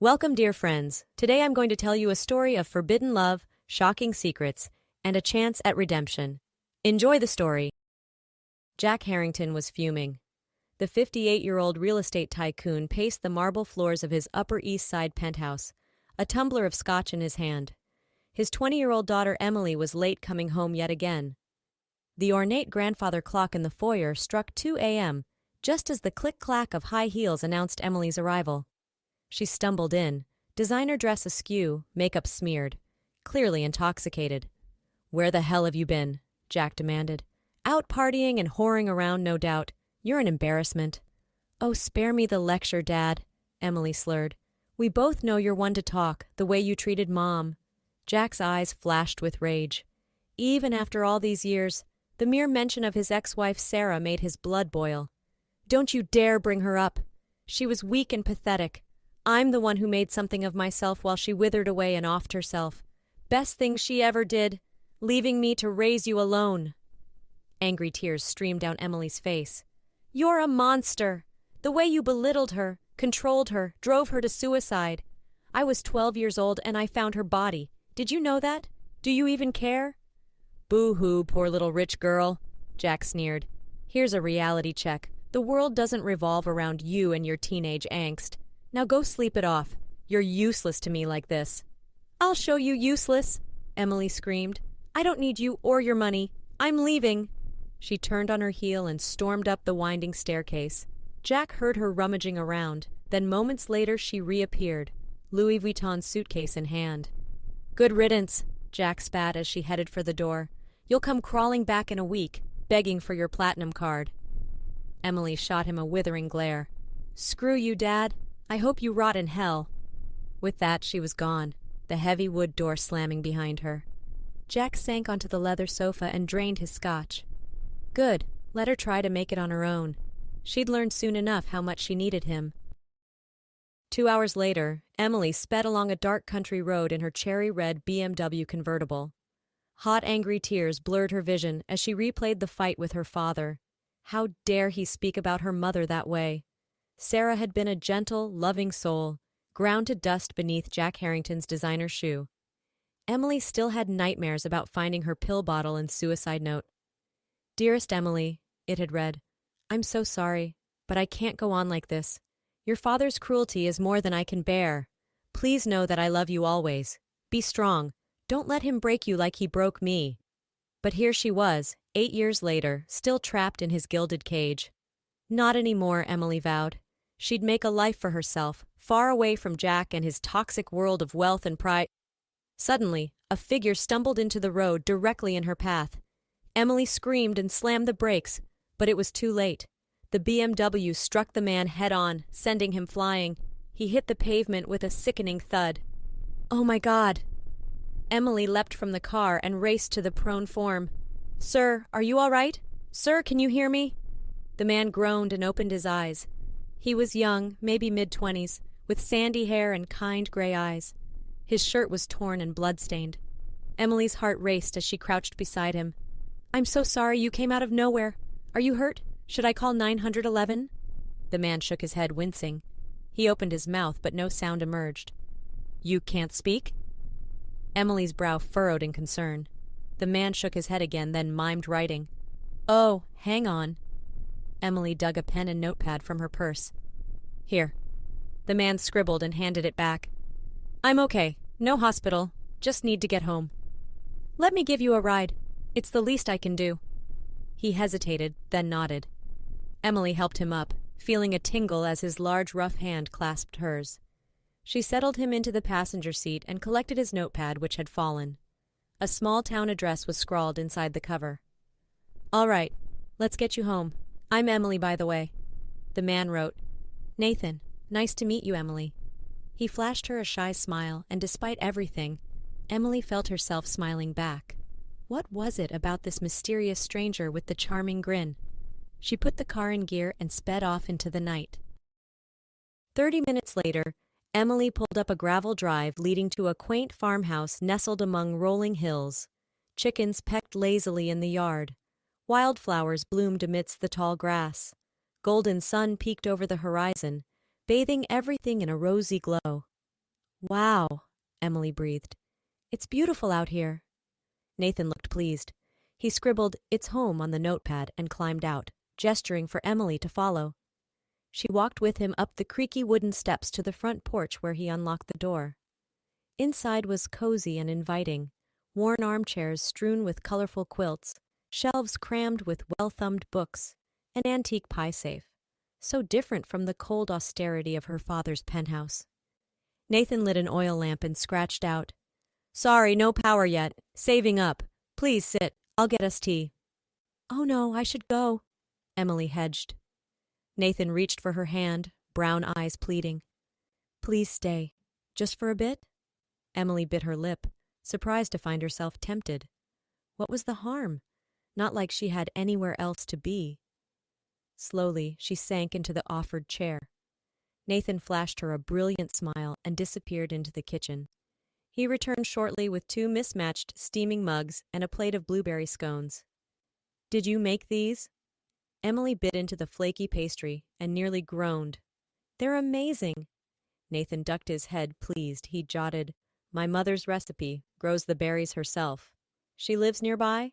Welcome, dear friends. Today I'm going to tell you a story of forbidden love, shocking secrets, and a chance at redemption. Enjoy the story. Jack Harrington was fuming. The 58-year-old real estate tycoon paced the marble floors of his Upper East Side penthouse, a tumbler of scotch in his hand. His 20-year-old daughter Emily was late coming home yet again. The ornate grandfather clock in the foyer struck 2 a.m., just as the click-clack of high heels announced Emily's arrival. She stumbled in, designer dress askew, makeup smeared, clearly intoxicated. "Where the hell have you been?" Jack demanded. "Out partying and whoring around, no doubt. You're an embarrassment." "Oh, spare me the lecture, Dad," Emily slurred. "We both know you're one to talk, the way you treated Mom." Jack's eyes flashed with rage. Even after all these years, the mere mention of his ex-wife Sarah made his blood boil. "Don't you dare bring her up. She was weak and pathetic. I'm the one who made something of myself while she withered away and offed herself. Best thing she ever did, leaving me to raise you alone." Angry tears streamed down Emily's face. "You're a monster. The way you belittled her, controlled her, drove her to suicide. I was 12 years old and I found her body. Did you know that? Do you even care?" "Boo-hoo, poor little rich girl," Jack sneered. "Here's a reality check. The world doesn't revolve around you and your teenage angst. Now go sleep it off. You're useless to me like this." "I'll show you useless," Emily screamed. "I don't need you or your money. I'm leaving." She turned on her heel and stormed up the winding staircase. Jack heard her rummaging around, then moments later she reappeared, Louis Vuitton suitcase in hand. "Good riddance," Jack spat as she headed for the door. "You'll come crawling back in a week, begging for your platinum card." Emily shot him a withering glare. "Screw you, Dad. I hope you rot in hell." With that, she was gone, the heavy wood door slamming behind her. Jack sank onto the leather sofa and drained his scotch. Good, let her try to make it on her own. She'd learn soon enough how much she needed him. 2 hours later, Emily sped along a dark country road in her cherry-red BMW convertible. Hot, angry tears blurred her vision as she replayed the fight with her father. How dare he speak about her mother that way? Sarah had been a gentle, loving soul, ground to dust beneath Jack Harrington's designer shoe. Emily still had nightmares about finding her pill bottle and suicide note. "Dearest Emily," it had read, "I'm so sorry, but I can't go on like this. Your father's cruelty is more than I can bear. Please know that I love you always. Be strong. Don't let him break you like he broke me." But here she was, 8 years later, still trapped in his gilded cage. Not anymore, Emily vowed. She'd make a life for herself, far away from Jack and his toxic world of wealth and pride. Suddenly, a figure stumbled into the road directly in her path. Emily screamed and slammed the brakes, but it was too late. The BMW struck the man head-on, sending him flying. He hit the pavement with a sickening thud. "Oh my God!" Emily leapt from the car and raced to the prone form. "Sir, are you all right? Sir, can you hear me?" The man groaned and opened his eyes. He was young, maybe mid-20s, with sandy hair and kind gray eyes. His shirt was torn and blood-stained. Emily's heart raced as she crouched beside him. "I'm so sorry you came out of nowhere. Are you hurt? Should I call 911? The man shook his head, wincing. He opened his mouth, but no sound emerged. "You can't speak?" Emily's brow furrowed in concern. The man shook his head again, then mimed writing. "Oh, hang on." Emily dug a pen and notepad from her purse. "Here." The man scribbled and handed it back. "I'm okay. No hospital. Just need to get home." "Let me give you a ride. It's the least I can do." He hesitated, then nodded. Emily helped him up, feeling a tingle as his large, rough hand clasped hers. She settled him into the passenger seat and collected his notepad, which had fallen. A small town address was scrawled inside the cover. "All right, let's get you home. I'm Emily, by the way." The man wrote, "Nathan, nice to meet you, Emily." He flashed her a shy smile, and despite everything, Emily felt herself smiling back. What was it about this mysterious stranger with the charming grin? She put the car in gear and sped off into the night. 30 minutes later, Emily pulled up a gravel drive leading to a quaint farmhouse nestled among rolling hills. Chickens pecked lazily in the yard. Wildflowers bloomed amidst the tall grass. Golden sun peeked over the horizon, bathing everything in a rosy glow. Wow, Emily breathed. It's beautiful out here. Nathan looked pleased. He scribbled, "It's home" on the notepad and climbed out, gesturing for Emily to follow. She walked with him up the creaky wooden steps to the front porch where he unlocked the door. Inside was cozy and inviting, worn armchairs strewn with colorful quilts, shelves crammed with well-thumbed books, an antique pie safe, so different from the cold austerity of her father's penthouse. Nathan lit an oil lamp and scratched out, "Sorry, no power yet. Saving up. Please sit. I'll get us tea." "Oh no, I should go," Emily hedged. Nathan reached for her hand, brown eyes pleading. "Please stay. Just for a bit?" Emily bit her lip, surprised to find herself tempted. What was the harm? Not like she had anywhere else to be. Slowly, she sank into the offered chair. Nathan flashed her a brilliant smile and disappeared into the kitchen. He returned shortly with 2 mismatched steaming mugs and a plate of blueberry scones. "Did you make these?" Emily bit into the flaky pastry and nearly groaned. "They're amazing." Nathan ducked his head, pleased. He jotted, "My mother's recipe, grows the berries herself. She lives nearby?"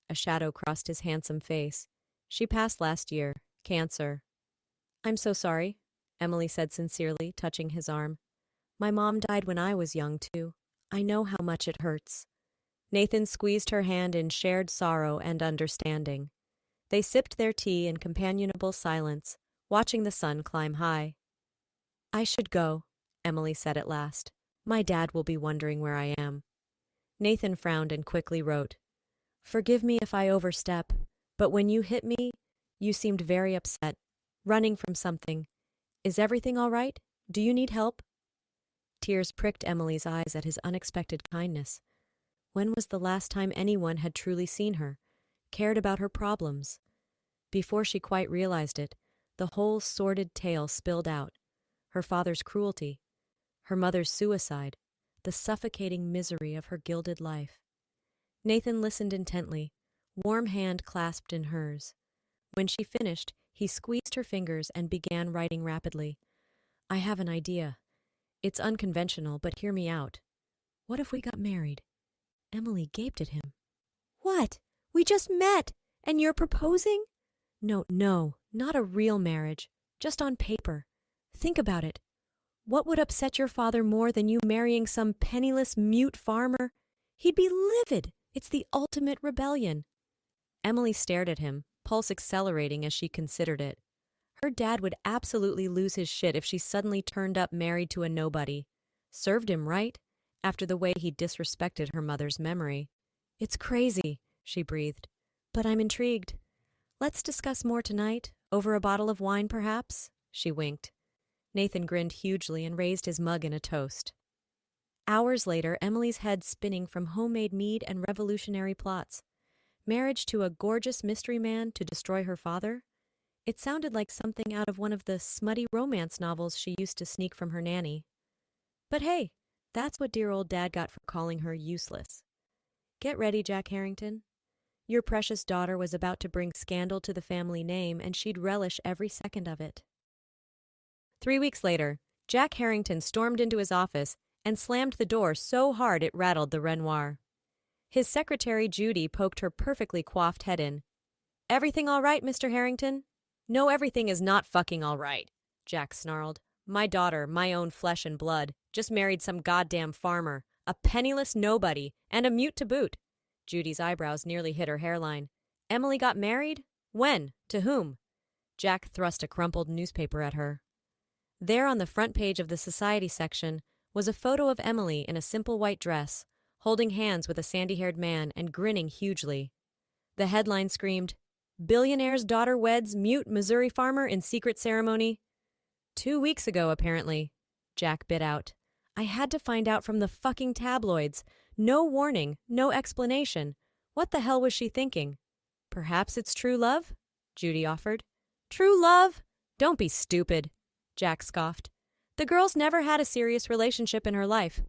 A shadow crossed his handsome face. "She passed last year. Cancer." "I'm so sorry," Emily said sincerely, touching his arm. "My mom died when I was young, too. I know how much it hurts." Nathan squeezed her hand in shared sorrow and understanding. They sipped their tea in companionable silence, watching the sun climb high. "I should go," Emily said at last. "My dad will be wondering where I am." Nathan frowned and quickly wrote, "Forgive me if I overstep, but when you hit me, you seemed very upset, running from something. Is everything all right? Do you need help?" Tears pricked Emily's eyes at his unexpected kindness. When was the last time anyone had truly seen her, cared about her problems? Before she quite realized it, the whole sordid tale spilled out. Her father's cruelty, her mother's suicide, the suffocating misery of her gilded life. Nathan listened intently, warm hand clasped in hers. When she finished, he squeezed her fingers and began writing rapidly. "I have an idea. It's unconventional, but hear me out. What if we got married?" Emily gaped at him. "What? We just met, and you're proposing?" No, not a real marriage, just on paper. Think about it. What would upset your father more than you marrying some penniless, mute farmer? He'd be livid. It's the ultimate rebellion." Emily stared at him, pulse accelerating as she considered it. Her dad would absolutely lose his shit if she suddenly turned up married to a nobody. Served him right, after the way he disrespected her mother's memory. "It's crazy," she breathed, "but I'm intrigued. Let's discuss more tonight, over a bottle of wine perhaps?" She winked. Nathan grinned hugely and raised his mug in a toast. Hours later, Emily's head spinning from homemade mead and revolutionary plots. Marriage to a gorgeous mystery man to destroy her father? It sounded like something out of one of the smutty romance novels she used to sneak from her nanny. But hey, that's what dear old dad got for calling her useless. Get ready, Jack Harrington. Your precious daughter was about to bring scandal to the family name, and she'd relish every second of it. 3 weeks later, Jack Harrington stormed into his office and slammed the door so hard it rattled the Renoir. His secretary, Judy, poked her perfectly coiffed head in. "Everything all right, Mr. Harrington?" "No, everything is not fucking all right," Jack snarled. "My daughter, my own flesh and blood, just married some goddamn farmer, a penniless nobody, and a mute to boot." Judy's eyebrows nearly hit her hairline. "Emily got married? When? To whom?" Jack thrust a crumpled newspaper at her. There on the front page of the society section was a photo of Emily in a simple white dress, holding hands with a sandy-haired man and grinning hugely. The headline screamed, "Billionaire's daughter weds mute Missouri farmer in secret ceremony." 2 weeks ago, apparently, Jack bit out. "I had to find out from the fucking tabloids. No warning, no explanation. What the hell was she thinking?" "Perhaps it's true love?" Judy offered. "True love? Don't be stupid," Jack scoffed. "The girl's never had a serious relationship in her life.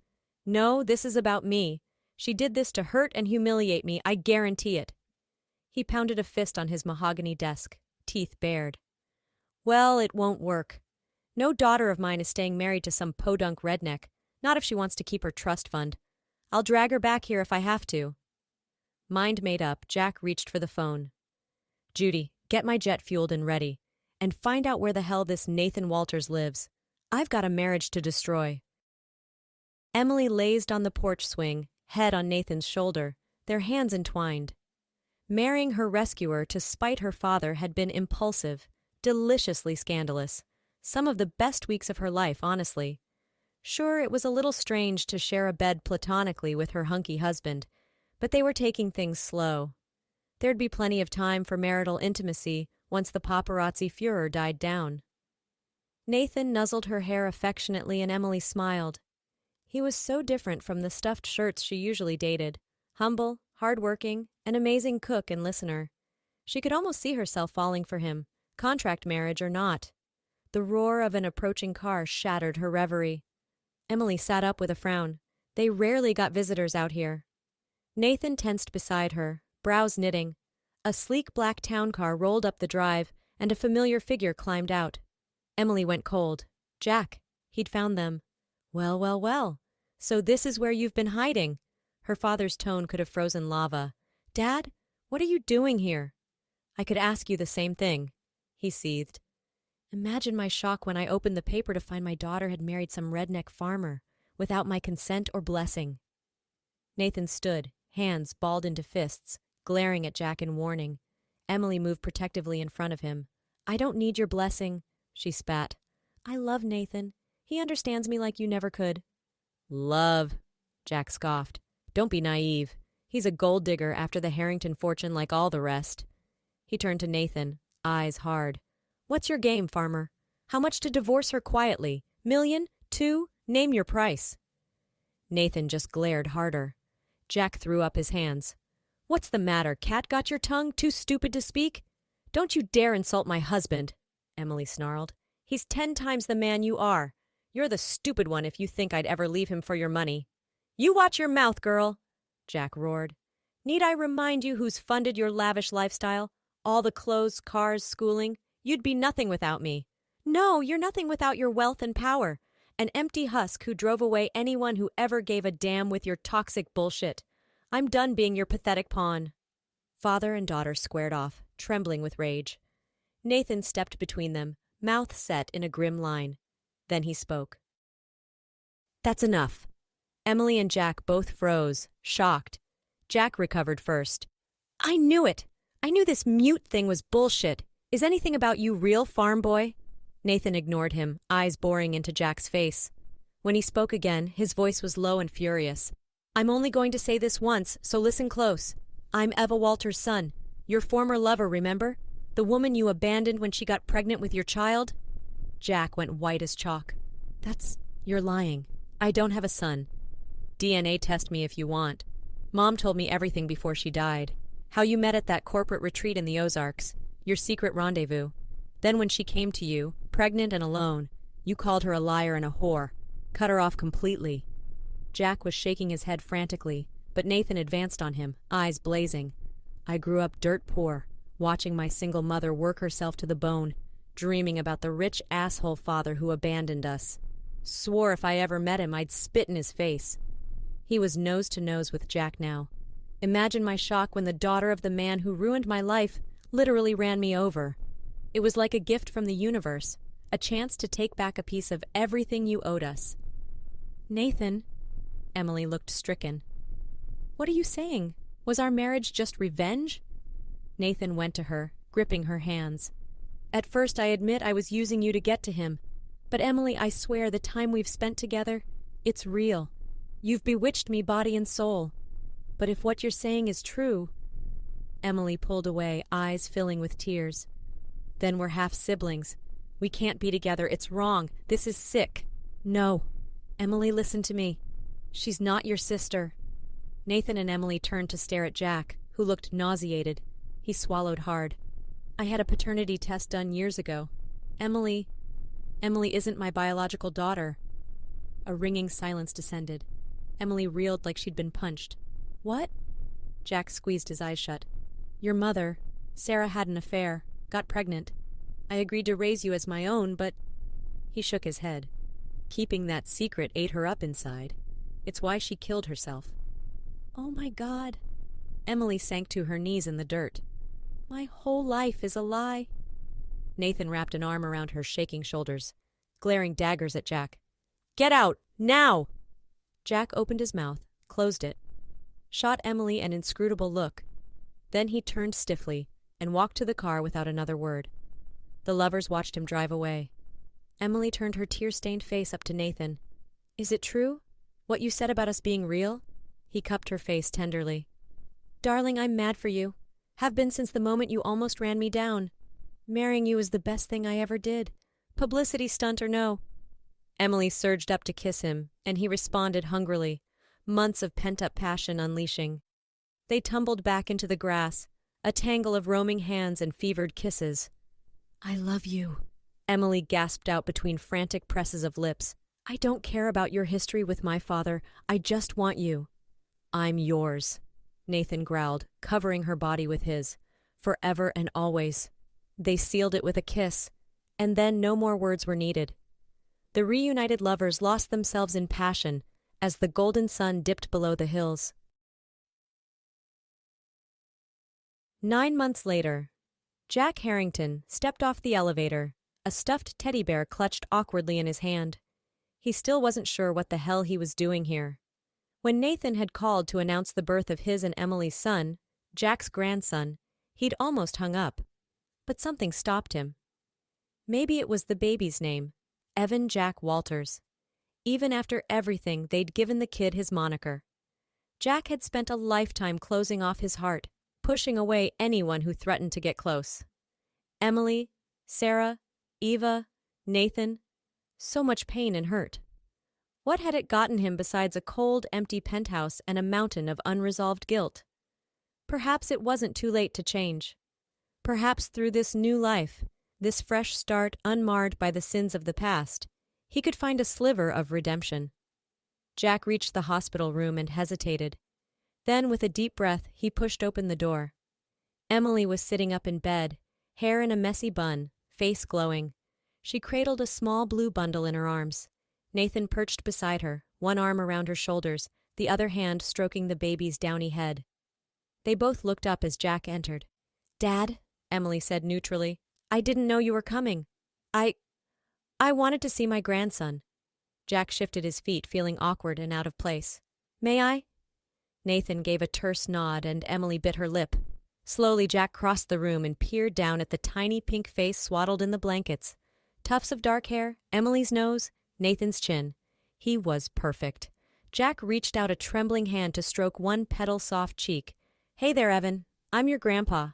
No, this is about me. She did this to hurt and humiliate me, I guarantee it." He pounded a fist on his mahogany desk, teeth bared. "Well, it won't work. No daughter of mine is staying married to some podunk redneck. Not if she wants to keep her trust fund. I'll drag her back here if I have to. Mind made up, Jack reached for the phone. Judy, get my jet fueled and ready. And find out where the hell this Nathan Walters lives. I've got a marriage to destroy. Emily lazed on the porch swing, head on Nathan's shoulder, their hands entwined. Marrying her rescuer to spite her father had been impulsive, deliciously scandalous. Some of the best weeks of her life, honestly. Sure, it was a little strange to share a bed platonically with her hunky husband, but they were taking things slow. There'd be plenty of time for marital intimacy once the paparazzi furor died down. Nathan nuzzled her hair affectionately and Emily smiled. He was so different from the stuffed shirts she usually dated. Humble, hard-working, an amazing cook and listener. She could almost see herself falling for him, contract marriage or not. The roar of an approaching car shattered her reverie. Emily sat up with a frown. They rarely got visitors out here. Nathan tensed beside her, brows knitting. A sleek black town car rolled up the drive, and a familiar figure climbed out. Emily went cold. Jack. He'd found them. Well, well, well. So this is where you've been hiding. Her father's tone could have frozen lava. Dad, what are you doing here? I could ask you the same thing, he seethed. Imagine my shock when I opened the paper to find my daughter had married some redneck farmer, without my consent or blessing. Nathan stood, hands balled into fists, glaring at Jack in warning. Emily moved protectively in front of him. I don't need your blessing, she spat. I love Nathan. He understands me like you never could. Love, Jack scoffed. Don't be naive. He's a gold digger after the Harrington fortune like all the rest. He turned to Nathan, eyes hard. What's your game, farmer? How much to divorce her quietly? $1, 2? Name your price. Nathan just glared harder. Jack threw up his hands. What's the matter, cat? Got your tongue? Too stupid to speak? Don't you dare insult my husband, Emily snarled. He's 10 times the man you are. You're the stupid one if you think I'd ever leave him for your money. You watch your mouth, girl, Jack roared. Need I remind you who's funded your lavish lifestyle? All the clothes, cars, schooling? You'd be nothing without me. No, you're nothing without your wealth and power. An empty husk who drove away anyone who ever gave a damn with your toxic bullshit. I'm done being your pathetic pawn. Father and daughter squared off, trembling with rage. Nathan stepped between them, mouth set in a grim line. Then he spoke. That's enough. Emily and Jack both froze, shocked. Jack recovered first. I knew it! I knew this mute thing was bullshit. Is anything about you real, farm boy? Nathan ignored him, eyes boring into Jack's face. When he spoke again, his voice was low and furious. I'm only going to say this once, so listen close. I'm Eva Walters' son. Your former lover, remember? The woman you abandoned when she got pregnant with your child? Jack went white as chalk. You're lying. I don't have a son. DNA test me if you want. Mom told me everything before she died. How you met at that corporate retreat in the Ozarks. Your secret rendezvous. Then when she came to you, pregnant and alone, you called her a liar and a whore. Cut her off completely. Jack was shaking his head frantically, but Nathan advanced on him, eyes blazing. I grew up dirt poor, watching my single mother work herself to the bone, dreaming about the rich asshole father who abandoned us. Swore if I ever met him, I'd spit in his face. He was nose to nose with Jack now. Imagine my shock when the daughter of the man who ruined my life literally ran me over. It was like a gift from the universe, a chance to take back a piece of everything you owed us. Nathan, Emily looked stricken. What are you saying? Was our marriage just revenge? Nathan went to her, gripping her hands. At first, I admit I was using you to get to him. But Emily, I swear the time we've spent together, it's real. You've bewitched me body and soul. But if what you're saying is true... Emily pulled away, eyes filling with tears. Then we're half siblings. We can't be together. It's wrong. This is sick. No. Emily, listen to me. She's not your sister. Nathan and Emily turned to stare at Jack, who looked nauseated. He swallowed hard. I had a paternity test done years ago. Emily isn't my biological daughter. A ringing silence descended. Emily reeled like she'd been punched. What? Jack squeezed his eyes shut. Your mother, Sarah, had an affair, got pregnant. I agreed to raise you as my own, but... He shook his head. Keeping that secret ate her up inside. It's why she killed herself. Oh my God. Emily sank to her knees in the dirt. My whole life is a lie. Nathan wrapped an arm around her shaking shoulders, glaring daggers at Jack. Get out, now! Jack opened his mouth, closed it, shot Emily an inscrutable look. Then he turned stiffly and walked to the car without another word. The lovers watched him drive away. Emily turned her tear-stained face up to Nathan. Is it true? What you said about us being real? He cupped her face tenderly. Darling, I'm mad for you. Have been since the moment you almost ran me down. Marrying you is the best thing I ever did. Publicity stunt or no. Emily surged up to kiss him, and he responded hungrily, months of pent-up passion unleashing. They tumbled back into the grass, a tangle of roaming hands and fevered kisses. I love you, Emily gasped out between frantic presses of lips. I don't care about your history with my father. I just want you. I'm yours, Nathan growled, covering her body with his. Forever and always. They sealed it with a kiss, and then no more words were needed. The reunited lovers lost themselves in passion as the golden sun dipped below the hills. 9 months later, Jack Harrington stepped off the elevator, a stuffed teddy bear clutched awkwardly in his hand. He still wasn't sure what the hell he was doing here. When Nathan had called to announce the birth of his and Emily's son, Jack's grandson, he'd almost hung up. But something stopped him. Maybe it was the baby's name, Evan Jack Walters. Even after everything, they'd given the kid his moniker. Jack had spent a lifetime closing off his heart, pushing away anyone who threatened to get close. Emily, Sarah, Eva, Nathan, so much pain and hurt. What had it gotten him besides a cold, empty penthouse and a mountain of unresolved guilt? Perhaps it wasn't too late to change. Perhaps through this new life, this fresh start unmarred by the sins of the past, he could find a sliver of redemption. Jack reached the hospital room and hesitated. Then, with a deep breath, he pushed open the door. Emily was sitting up in bed, hair in a messy bun, face glowing. She cradled a small blue bundle in her arms. Nathan perched beside her, one arm around her shoulders, the other hand stroking the baby's downy head. They both looked up as Jack entered. Dad, Emily said neutrally, I didn't know you were coming. I wanted to see my grandson. Jack shifted his feet, feeling awkward and out of place. May I? Nathan gave a terse nod and Emily bit her lip. Slowly, Jack crossed the room and peered down at the tiny pink face swaddled in the blankets. Tufts of dark hair, Emily's nose, Nathan's chin. He was perfect. Jack reached out a trembling hand to stroke one petal-soft cheek. Hey there, Evan. I'm your grandpa.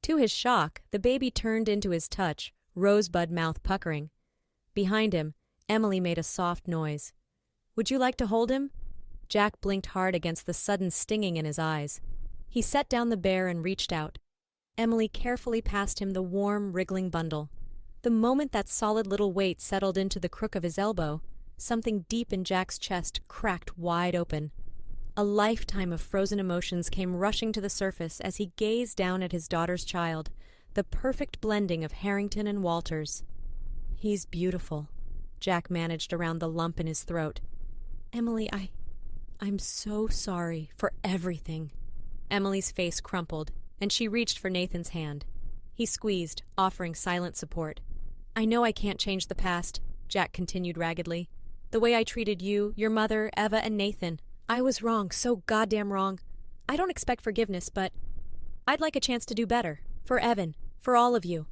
To his shock, the baby turned into his touch, rosebud mouth puckering. Behind him, Emily made a soft noise. Would you like to hold him? Jack blinked hard against the sudden stinging in his eyes. He set down the bear and reached out. Emily carefully passed him the warm, wriggling bundle. The moment that solid little weight settled into the crook of his elbow, something deep in Jack's chest cracked wide open. A lifetime of frozen emotions came rushing to the surface as he gazed down at his daughter's child, the perfect blending of Harrington and Walters. He's beautiful, Jack managed around the lump in his throat. Emily, I'm so sorry for everything. Emily's face crumpled, and she reached for Nathan's hand. He squeezed, offering silent support. I know I can't change the past, Jack continued raggedly. The way I treated you, your mother, Eva, and Nathan. I was wrong, so goddamn wrong. I don't expect forgiveness, but I'd like a chance to do better. For Evan, for all of you.